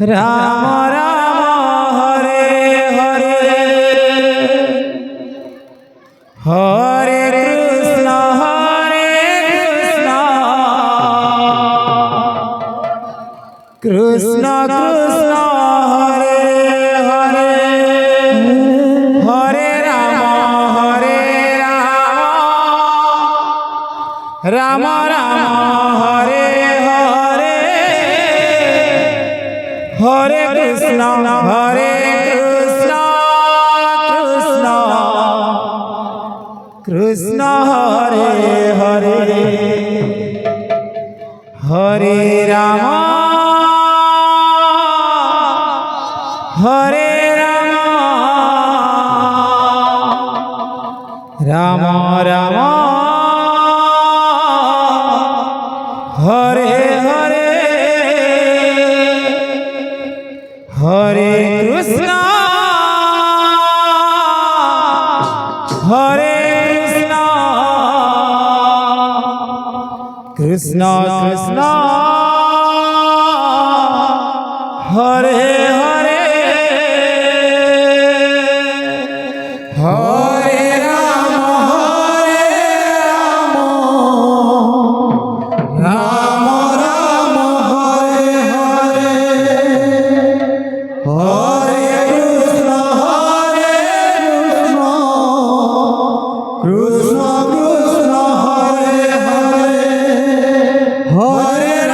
Ram Ram Hare Hare Hare Krishna Krishna Krishna Hare Hare Hare Ram Ram Ram Hare Hare Hare Krishna Krishna Krishna Hare Hare Hare Ram Ram Ram Hare Hare Hare Krishna Krishna Krishna Hare Hare Hare Ram Ram Ram Hare Hare Hare Krishna Krishna Krishna Hare Hare Hare Ram Ram Ram Hare Hare Hare Krishna Krishna Hare Hare Hare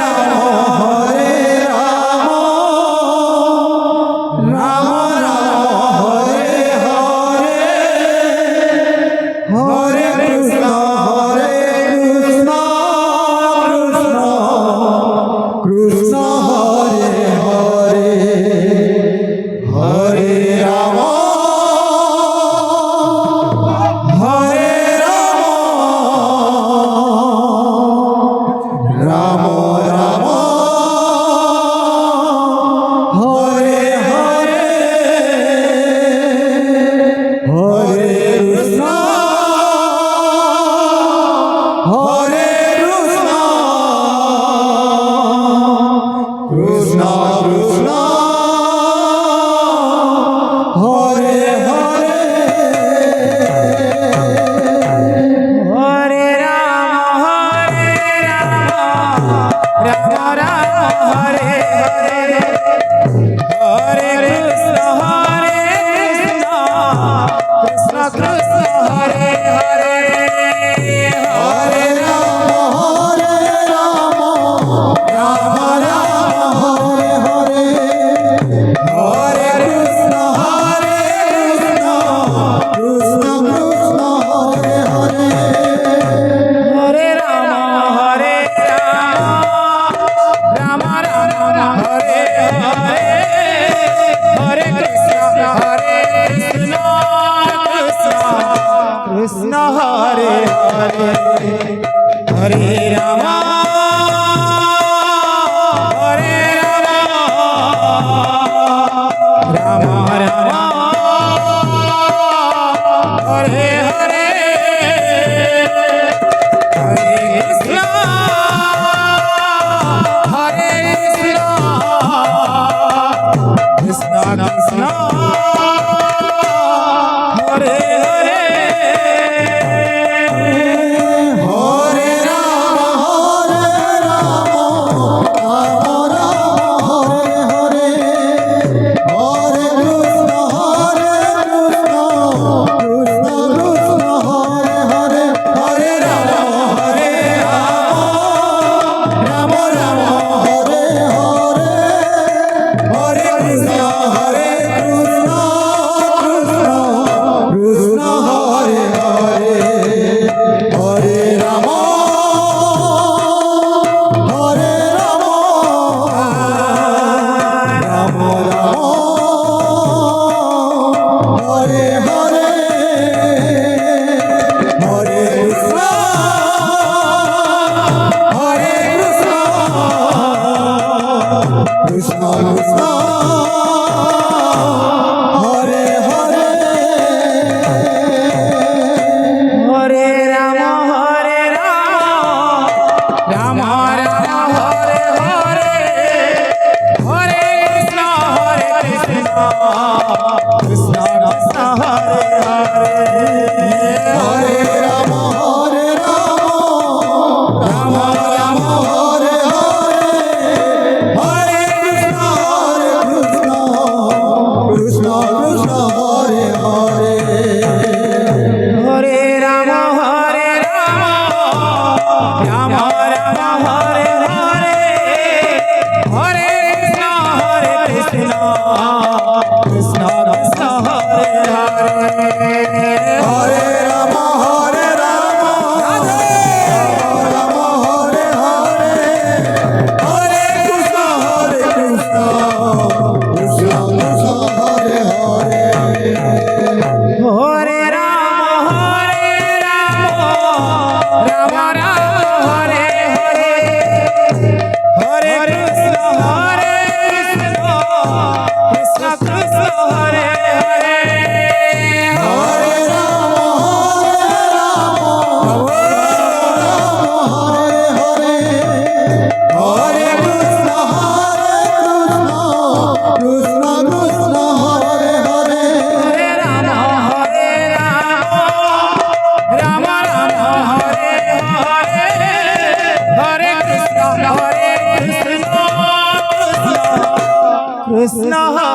Ram Ram Ram Hare Hare Hare Krishna Krishna Krishna Hare Hare Hare Ram Ram Ram Hare Hare Hare Krishna Krishna Krishna Hare Hare Hare Ram Ram Ram Hare Hare Hare Krishna Krishna Krishna Hare Hare Hare Ram Ram Ram Hare Hare Hare Krishna Krishna Hare Hare Hare Ram Ram Ram Hare Hare Hare Krishna Krishna Krishna Hare Hare Hare Ram Hare Hare Krishna Krishna Krishna Hare Hare Hare Ram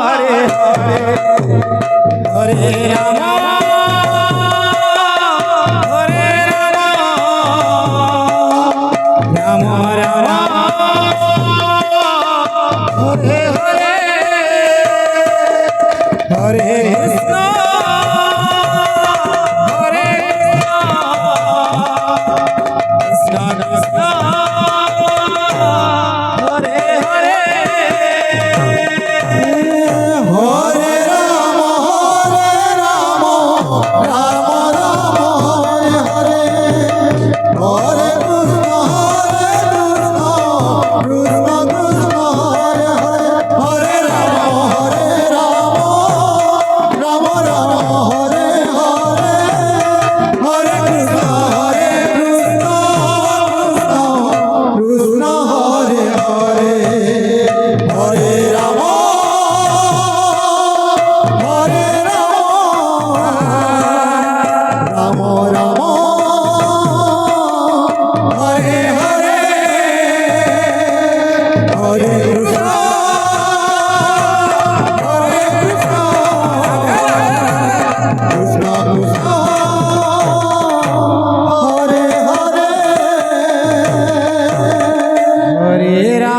Hare Hare Hare Ram Hare Ram Ram Ram Hare Hare Hare Krishna Hare Krishna Krishna Hare Hare Hare Ram Ram Ram Hare Hare Hare Krishna Krishna Krishna Hare Hare Hare Ram Ram Ram Hare Hare Hare Krishna Krishna Hare Hare Hare Ram Hare Ram Ram Hare Hare Hare Krishna Krishna Krishna Hare Hare Hare Ram